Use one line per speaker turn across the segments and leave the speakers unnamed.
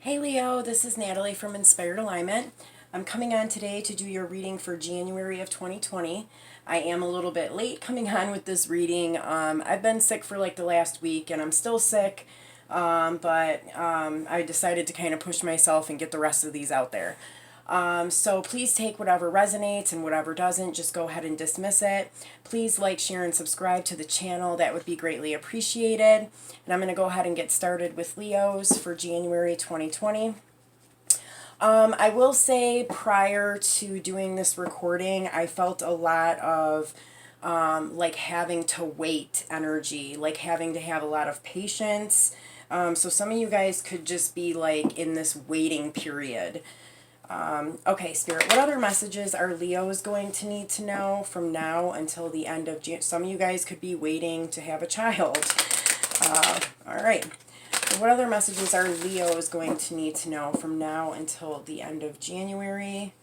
Hey Leo, this is Natalie from Inspired Alignment. I'm coming on today to do your reading for January of 2020. I am a little bit late coming on with this reading. I've been sick for like the last week and I'm still sick, but I decided to kind of push myself and get the rest of these out there. So please take whatever resonates and whatever doesn't, just go ahead and dismiss it. Please like, share, and subscribe to the channel. That would be greatly appreciated. And I'm going to go ahead and get started with Leo's for January 2020. I will say prior to doing this recording, I felt a lot of like having to wait energy, like having to have a lot of patience. So some of you guys could just be like in this waiting period. Okay, Spirit, what other messages are Leos going to need to know from now until the end of June? Some of you guys could be waiting to have a child. All right. What other messages are Leos going to need to know from now until the end of January?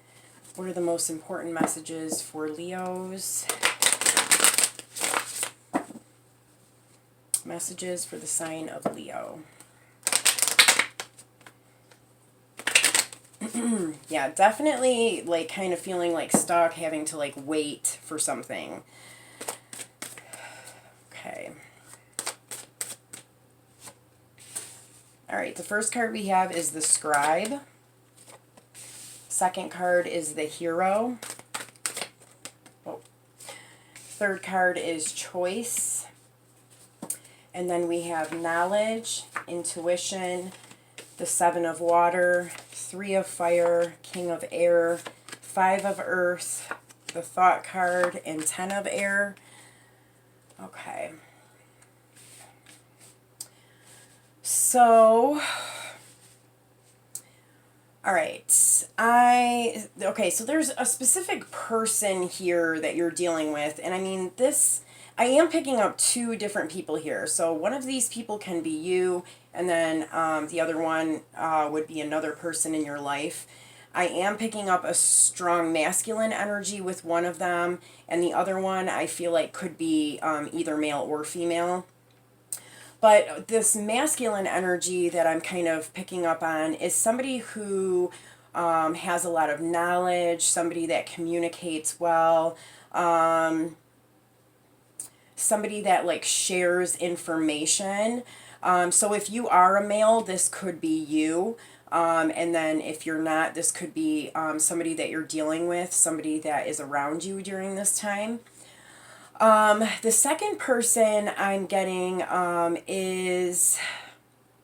What are the most important messages for Leos? Messages for the sign of Leo. Yeah, definitely like kind of feeling like stuck, having to like wait for something. Okay. All right, the first card we have is the Scribe. Second card is the Hero. Oh. Third card is Choice. And then we have Knowledge, Intuition, the Seven of Water, Three of Fire, King of Air, Five of Earth, the Thought card, and 10 of Air. Okay. So, all right. Okay, so there's a specific person here that you're dealing with, and I mean, I am picking up two different people here. So one of these people can be you, and then the other one would be another person in your life. I am picking up a strong masculine energy with one of them, and the other one I feel like could be either male or female. But this masculine energy that I'm kind of picking up on is somebody who has a lot of knowledge, somebody that communicates well, somebody that like shares information. So if you are a male, this could be you. And then if you're not, this could be somebody that you're dealing with, somebody that is around you during this time. The second person I'm getting is,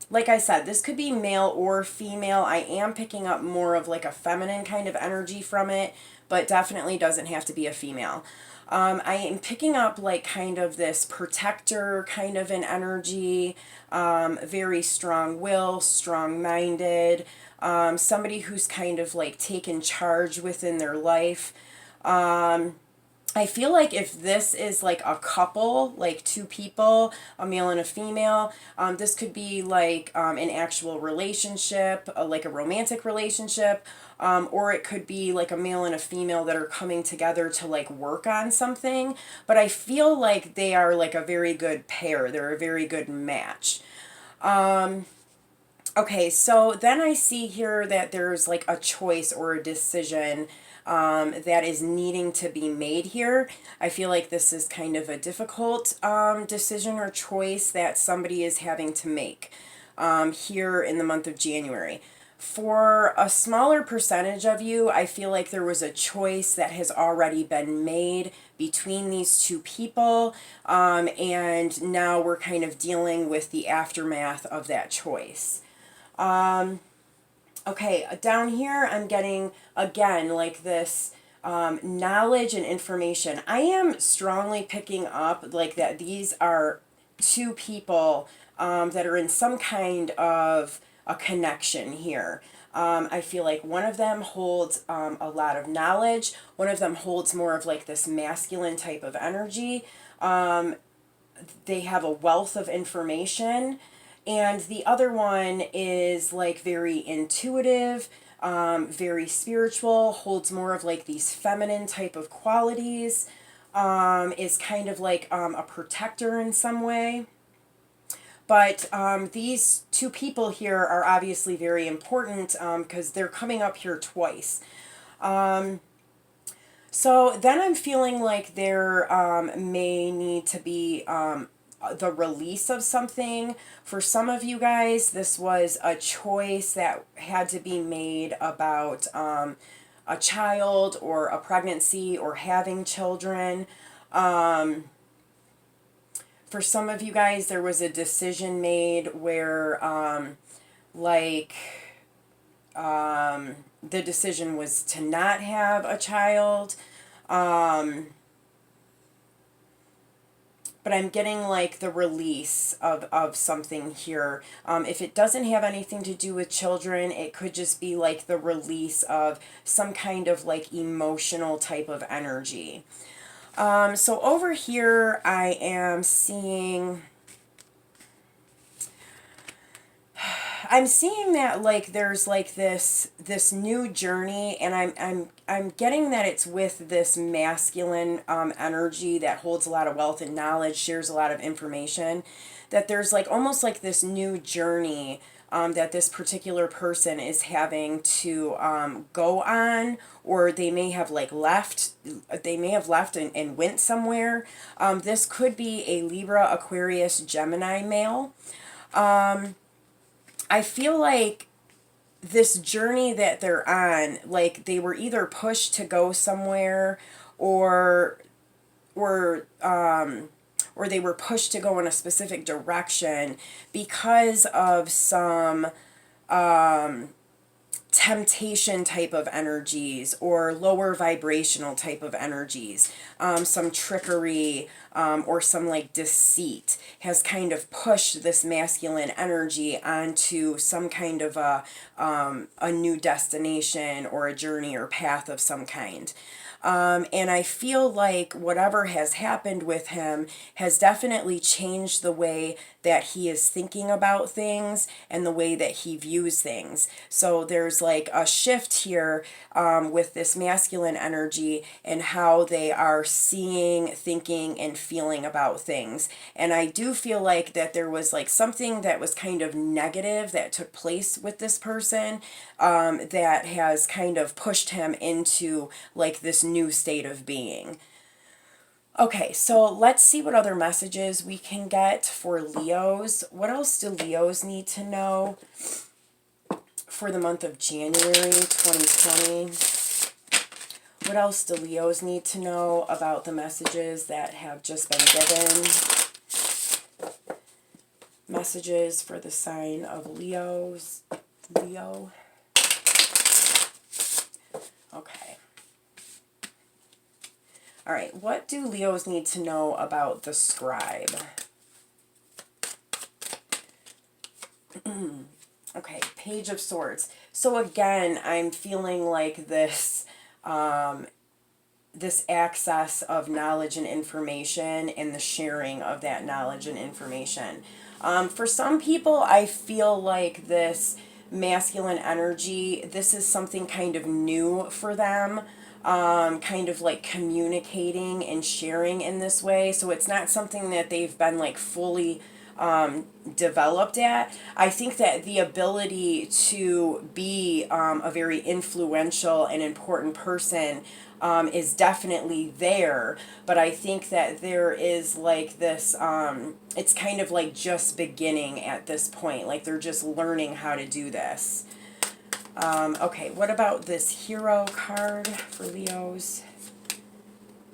like I said, this could be male or female. I am picking up more of like a feminine kind of energy from it, but definitely doesn't have to be a female. I am picking up like kind of this protector kind of an energy, very strong will, strong minded, somebody who's kind of like taken charge within their life. I feel like if this is like a couple, like two people, a male and a female, this could be like an actual relationship, like a romantic relationship, or it could be like a male and a female that are coming together to like work on something. But I feel like they are like a very good pair. They're a very good match. Okay, so then I see here that there's like a choice or a decision that is needing to be made here. I feel like this is kind of a difficult decision or choice that somebody is having to make here in the month of January. For a smaller percentage of you, I feel like there was a choice that has already been made between these two people, and now we're kind of dealing with the aftermath of that choice. Okay, down here I'm getting, again, like this knowledge and information. I am strongly picking up like that these are two people that are in some kind of a connection here. I feel like one of them holds a lot of knowledge. One of them holds more of like this masculine type of energy. They have a wealth of information, and the other one is like very intuitive, very spiritual, holds more of like these feminine type of qualities, is kind of like a protector in some way. But these two people here are obviously very important because they're coming up here twice. So then I'm feeling like there may need to be the release of something. For some of you guys, this was a choice that had to be made about a child or a pregnancy or having children. For some of you guys, there was a decision made where, like, the decision was to not have a child. But I'm getting like the release of something here. If it doesn't have anything to do with children, it could just be like the release of some kind of like emotional type of energy. So over here I am seeing, I'm seeing that like there's like this new journey, and I'm getting that it's with this masculine energy that holds a lot of wealth and knowledge, shares a lot of information, that there's like almost like this new journey that this particular person is having to go on, or they may have like left, and went somewhere. This could be a Libra, Aquarius, Gemini male. I feel like this journey that they're on, like they were either pushed to go somewhere, or or or they were pushed to go in a specific direction because of some temptation type of energies or lower vibrational type of energies, some trickery, or some like deceit has kind of pushed this masculine energy onto some kind of a new destination or a journey or path of some kind. And I feel like whatever has happened with him has definitely changed the way that he is thinking about things and the way that he views things. So there's like a shift here with this masculine energy and how they are seeing, thinking, and feeling about things. And I do feel like that there was like something that was kind of negative that took place with this person that has kind of pushed him into like this new state of being. Okay, so let's see what other messages we can get for Leos. What else do Leos need to know for the month of January 2020? What else do Leos need to know about the messages that have just been given? Messages for the sign of Leo. Okay. All right, what do Leos need to know about the scribe? Okay, Page of Swords. So again, I'm feeling like this this access of knowledge and information and the sharing of that knowledge and information. For some people, I feel like this masculine energy, this is something kind of new for them. Kind of like communicating and sharing in this way. So it's not something that they've been like fully developed at. I think that the ability to be a very influential and important person is definitely there, but I think that there is like this, it's kind of like just beginning at this point, like they're just learning how to do this. Okay, what about this Hero card for Leos?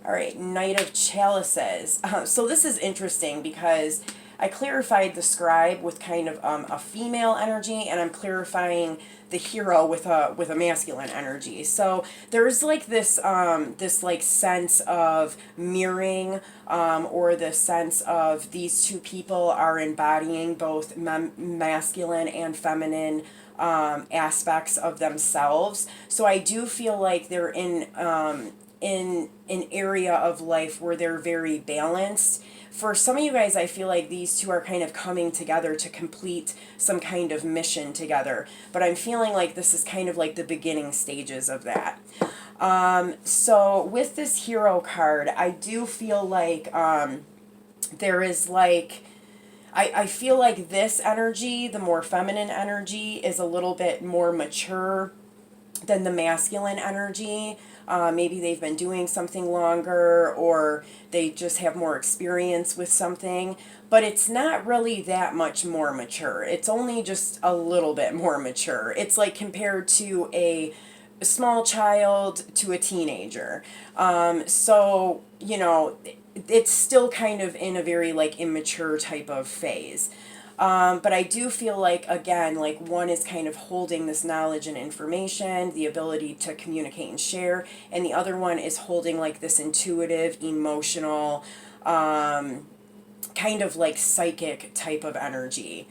All right, Knight of Chalices. So this is interesting because I clarified the scribe with kind of a female energy, and I'm clarifying the hero with a masculine energy. So there's like this this like sense of mirroring, or the sense of these two people are embodying both masculine and feminine aspects of themselves. So I do feel like they're in an area of life where they're very balanced. For some of you guys, I feel like these two are kind of coming together to complete some kind of mission together. But I'm feeling like this is kind of like the beginning stages of that. So with this Hero card, I do feel like there is like, I feel like this energy, the more feminine energy, is a little bit more mature than the masculine energy. Maybe they've been doing something longer, or they just have more experience with something, but it's not really that much more mature. It's only just a little bit more mature. It's like compared to a small child to a teenager. So, you know, it's still kind of in a very like immature type of phase. But I do feel like, again, like one is kind of holding this knowledge and information, the ability to communicate and share, and the other one is holding like this intuitive, emotional, kind of like psychic type of energy.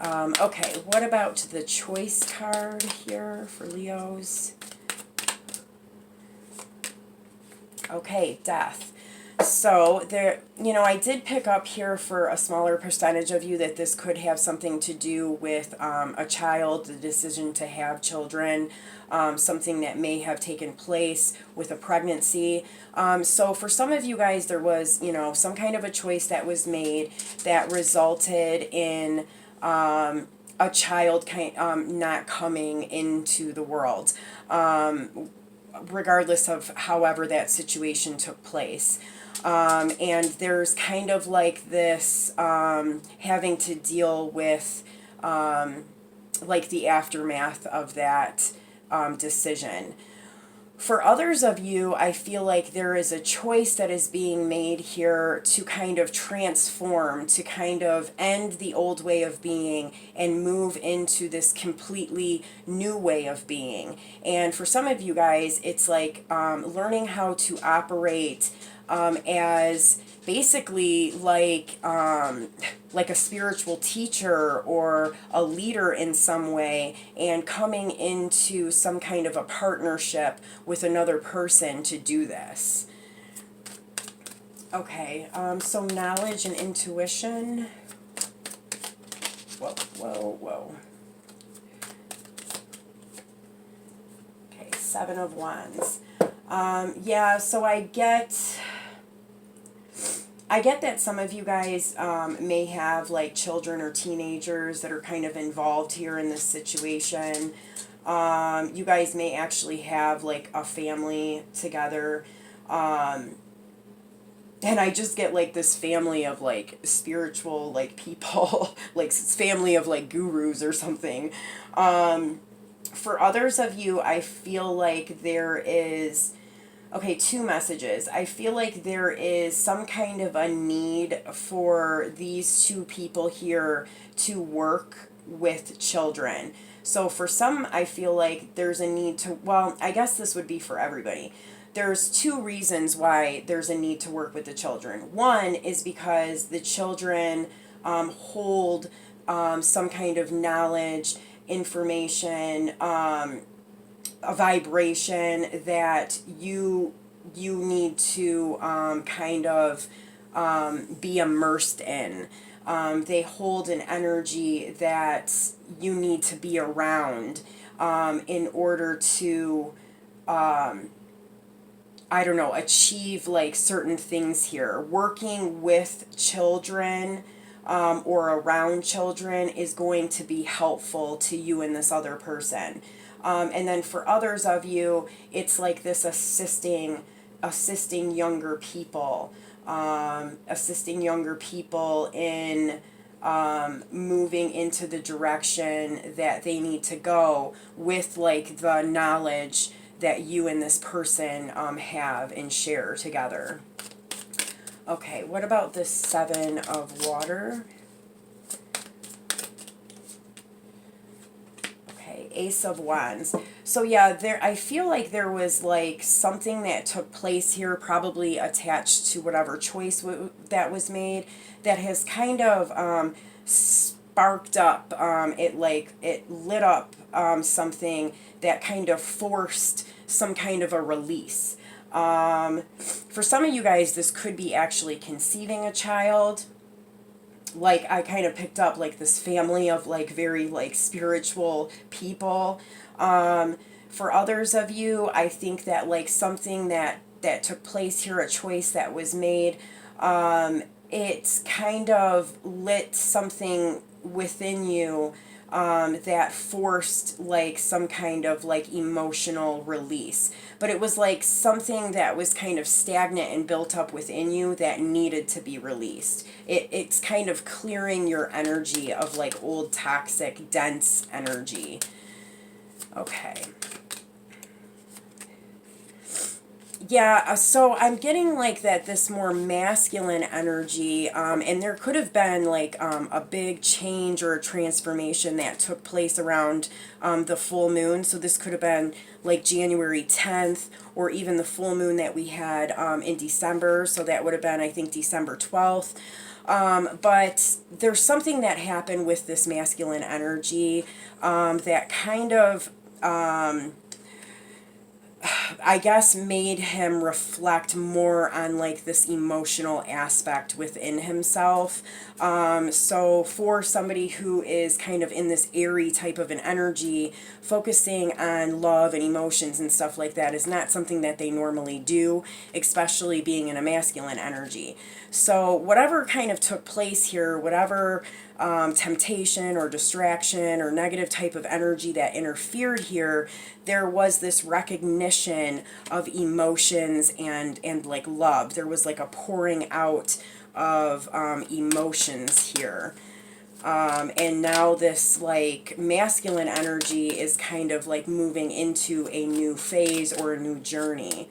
Okay, what about the choice card here for Leos? Okay, death. So there, you know, I did pick up here for a smaller percentage of you that this could have something to do with a child, the decision to have children, something that may have taken place with a pregnancy. So for some of you guys, there was, you know, some kind of a choice that was made that resulted in a child not coming into the world, regardless of however that situation took place. And there's kind of like this having to deal with like the aftermath of that decision. For others of you, I feel like there is a choice that is being made here to kind of transform, to kind of end the old way of being and move into this completely new way of being. And for some of you guys, it's like learning how to operate as basically like a spiritual teacher or a leader in some way, and coming into some kind of a partnership with another person to do this. Okay, so knowledge and intuition. Whoa, whoa, whoa. Okay, Seven of Wands. Yeah, so I get that some of you guys may have like children or teenagers that are kind of involved here in this situation. You guys may actually have like a family together. And I just get like this family of like spiritual like people, like family of like gurus or something. For others of you, I feel like there is, okay, two messages. I feel like there is some kind of a need for these two people here to work with children. So for some, I feel like there's a need to, well, I guess this would be for everybody. There's two reasons why there's a need to work with the children. One is because the children hold some kind of knowledge, information, a vibration that you need to kind of be immersed in. They hold an energy that you need to be around in order to I don't know, achieve like certain things here. Working with children or around children is going to be helpful to you and this other person. And then for others of you, it's like this assisting younger people, in moving into the direction that they need to go with like the knowledge that you and this person have and share together. Okay, what about the Seven of Water? Okay, Ace of Wands. So yeah, there, I feel like there was like something that took place here, probably attached to whatever choice that was made, that has kind of sparked up, it lit up something that kind of forced some kind of a release. For some of you guys, this could be actually conceiving a child. Like I kind of picked up like this family of like very like spiritual people. For others of you, I think that like something that took place here, a choice that was made, it's kind of lit something within you that forced like some kind of like emotional release. But it was like something that was kind of stagnant and built up within you that needed to be released. It's kind of clearing your energy of like old toxic, dense energy. Okay. Yeah, so I'm getting like that this more masculine energy, and there could have been like a big change or a transformation that took place around the full moon. So this could have been like January 10th, or even the full moon that we had in December. So that would have been, I think, December 12th. But there's something that happened with this masculine energy that kind of I guess made him reflect more on like this emotional aspect within himself. So for somebody who is kind of in this airy type of an energy, focusing on love and emotions and stuff like that is not something that they normally do, especially being in a masculine energy. So whatever kind of took place here, whatever temptation or distraction or negative type of energy that interfered here, there was this recognition of emotions and like love. There was like a pouring out of emotions here. And now this like masculine energy is kind of like moving into a new phase or a new journey.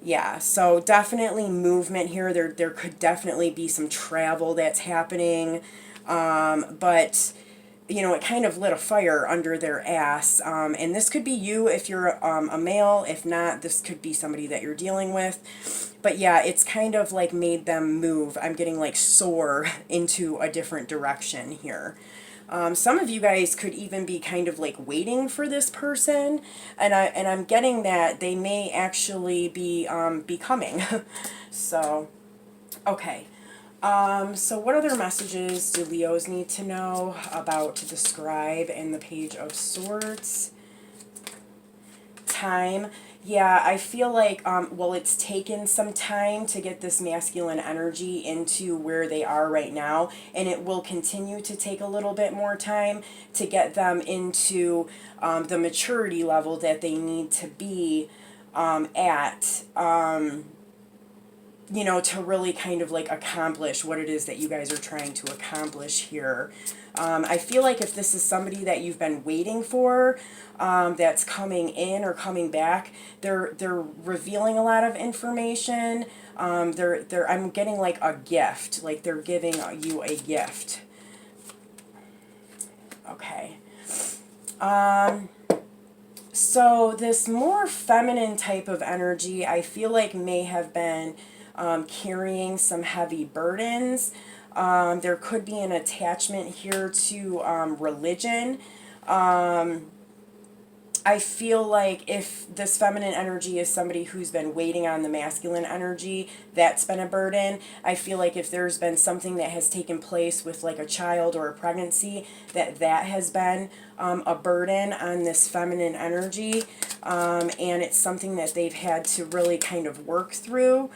Yeah, so definitely movement here. There could definitely be some travel that's happening. But you know, it kind of lit a fire under their ass. And this could be you if you're a male. If not, this could be somebody that you're dealing with. But yeah, it's kind of like made them move. I'm getting like soar into a different direction here. Some of you guys could even be kind of like waiting for this person, and I'm getting that they may actually be becoming. So, okay. So what other messages do Leos need to know about the scribe and the Page of Swords? Time. Yeah, I feel like, well, it's taken some time to get this masculine energy into where they are right now, and it will continue to take a little bit more time to get them into the maturity level that they need to be at. You know, to really kind of like accomplish what it is that you guys are trying to accomplish here. I feel like if this is somebody that you've been waiting for, that's coming in or coming back, they're revealing a lot of information. I'm getting like a gift, like they're giving you a gift. Okay. So this more feminine type of energy, I feel like may have been carrying some heavy burdens. There could be an attachment here to religion. I feel like if this feminine energy is somebody who's been waiting on the masculine energy, that's been a burden. I feel like if there's been something that has taken place with like a child or a pregnancy, that has been a burden on this feminine energy. And it's something that they've had to really kind of work through.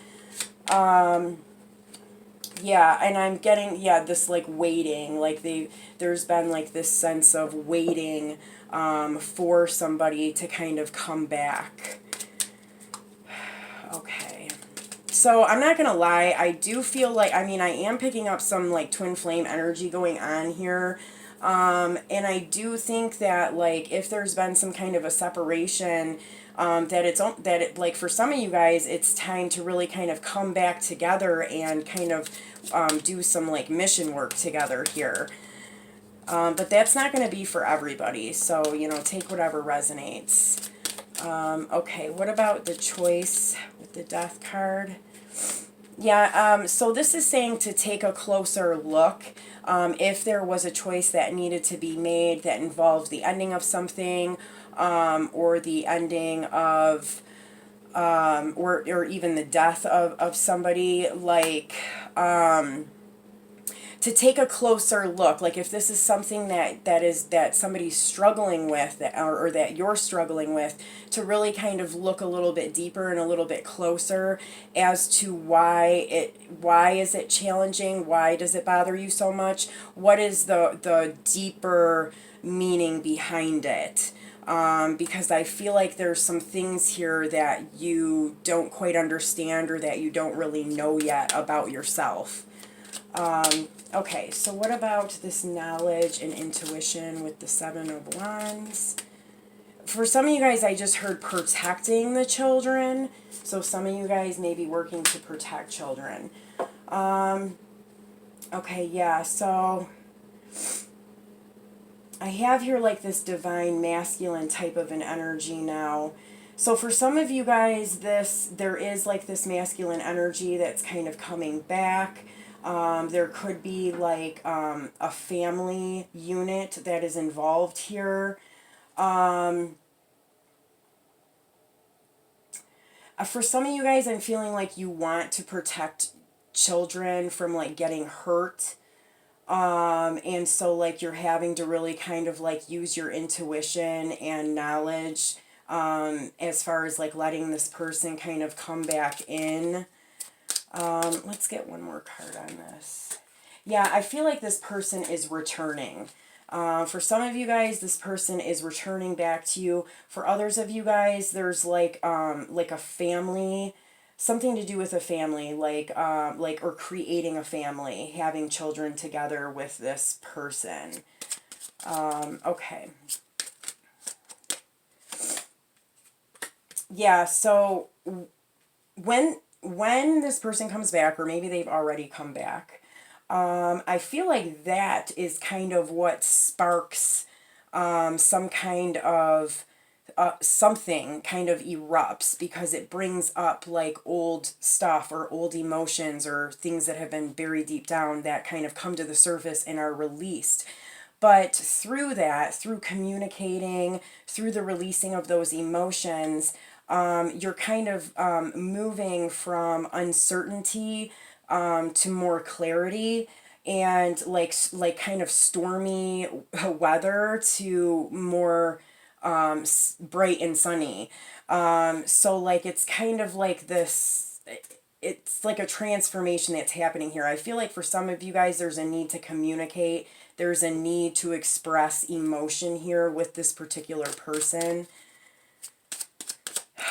Yeah, and I'm getting, yeah, this like waiting, like there's been like this sense of waiting for somebody to kind of come back. Okay. So I'm not gonna lie, I do feel like, I mean, I am picking up some like twin flame energy going on here. And I do think that like if there's been some kind of a separation, like for some of you guys, it's time to really kind of come back together and kind of do some like mission work together here. But that's not going to be for everybody. So, you know, take whatever resonates. Okay, what about the choice with the death card? Yeah, so this is saying to take a closer look. If there was a choice that needed to be made that involved the ending of something, or the ending of, or even the death of somebody, like, to take a closer look. Like if this is something that somebody's struggling with, or that you're struggling with, to really kind of look a little bit deeper and a little bit closer as to why is it challenging? Why does it bother you so much? What is the deeper meaning behind it? Because I feel like there's some things here that you don't quite understand, or that you don't really know yet about yourself. Okay, so what about this knowledge and intuition with the Seven of Wands? For some of you guys, I just heard protecting the children. So some of you guys may be working to protect children. Okay, yeah, so I have here like this divine masculine type of an energy now. So for some of you guys, there is like this masculine energy that's kind of coming back. There could be like a family unit that is involved here. For some of you guys, I'm feeling like you want to protect children from like getting hurt. And so like you're having to really kind of like use your intuition and knowledge as far as like letting this person kind of come back in. Let's get one more card on this. Yeah, I feel like this person is returning. For some of you guys, this person is returning back to you. For others of you guys, there's like a family, something to do with a family, like or creating a family, having children together with this person. Okay. Yeah, so when this person comes back, or maybe they've already come back, I feel like that is kind of what sparks some kind of something kind of erupts, because it brings up like old stuff or old emotions or things that have been buried deep down that kind of come to the surface and are released. But through that, through communicating, through the releasing of those emotions, you're kind of moving from uncertainty to more clarity, and like kind of stormy weather to more bright and sunny. So like it's kind of like this, it's like a transformation that's happening here. I feel like for some of you guys, there's a need to communicate. There's a need to express emotion here with this particular person.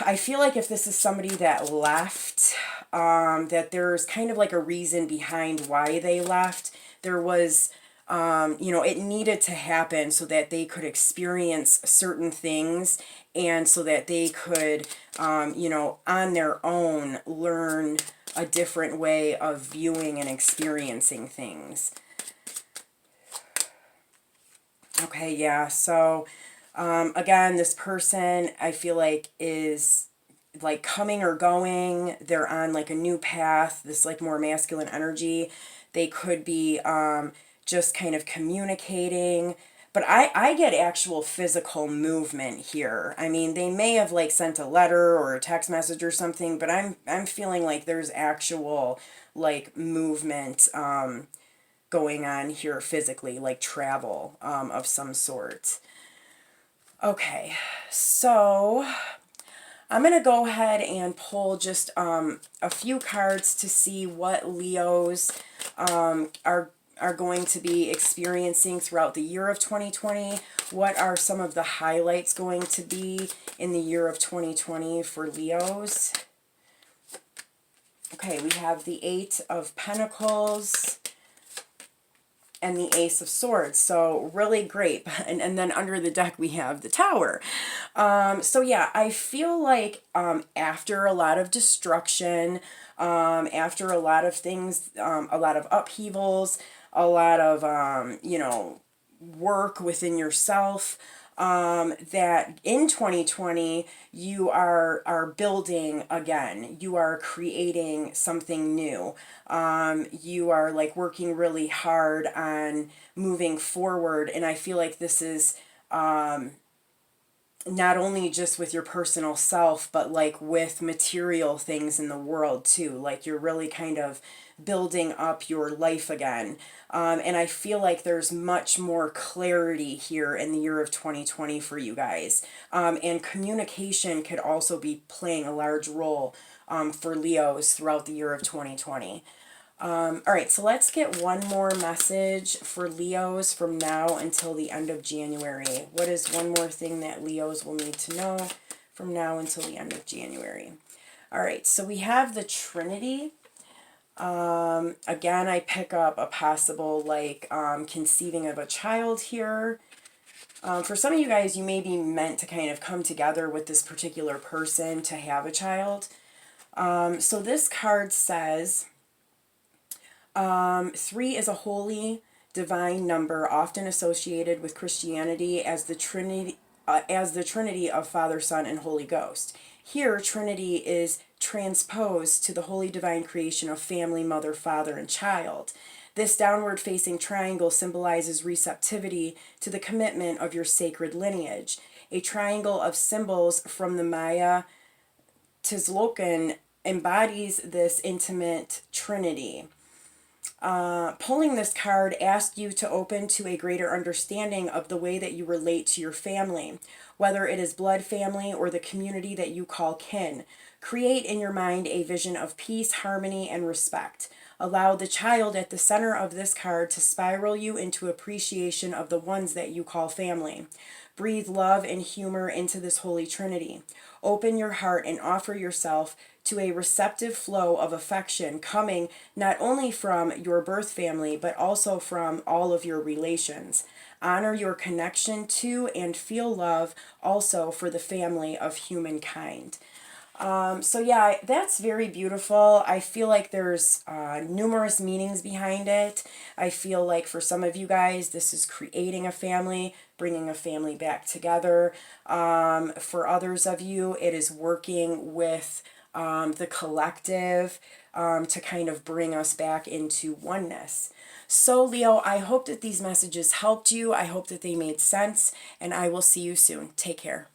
I feel like if this is somebody that left, that there's kind of like a reason behind why they left. There was, it needed to happen so that they could experience certain things, and so that they could, on their own learn a different way of viewing and experiencing things. Okay, yeah, so again, this person I feel like is like coming or going. They're on like a new path, this like more masculine energy. They could be just kind of communicating. But I get actual physical movement here. I mean, they may have like sent a letter or a text message or something, but I'm feeling like there's actual like movement going on here physically, like travel of some sort. Okay, so I'm going to go ahead and pull just a few cards to see what Leos are going to be experiencing throughout the year of 2020. What are some of the highlights going to be in the year of 2020 for Leos? Okay, we have the Eight of Pentacles and the Ace of Swords. So really great. And then under the deck we have the Tower. So yeah, I feel like after a lot of destruction, after a lot of things, a lot of upheavals, a lot of, work within yourself, that in 2020 you are building again. You are creating something new. You are like working really hard on moving forward, and I feel like this is not only just with your personal self, but like with material things in the world too. Like you're really kind of building up your life again. And I feel like there's much more clarity here in the year of 2020 for you guys. And communication could also be playing a large role for Leos throughout the year of 2020. All right, so let's get one more message for Leos from now until the end of January. What is one more thing that Leos will need to know from now until the end of January? All right, so we have the Trinity. Again, I pick up a possible conceiving of a child here. For some of you guys, you may be meant to kind of come together with this particular person to have a child. So this card says 3 is a holy divine number, often associated with Christianity as the Trinity of Father, Son, and Holy Ghost. Here, Trinity is transposed to the holy divine creation of family, mother, father, and child. This downward facing triangle symbolizes receptivity to the commitment of your sacred lineage. A triangle of symbols from the Maya Tzolk'in embodies this intimate trinity. Pulling this card asks you to open to a greater understanding of the way that you relate to your family, whether it is blood family or the community that you call kin. Create in your mind a vision of peace, harmony, and respect. Allow the child at the center of this card to spiral you into appreciation of the ones that you call family. Breathe love and humor into this holy trinity. Open your heart and offer yourself to a receptive flow of affection coming not only from your birth family, but also from all of your relations. Honor your connection to and feel love also for the family of humankind. So yeah, that's very beautiful. I feel like there's numerous meanings behind it. I feel like for some of you guys, this is creating a family, bringing a family back together. For others of you, it is working with the collective to kind of bring us back into oneness. So Leo, I hope that these messages helped you. I hope that they made sense, and I will see you soon. Take care.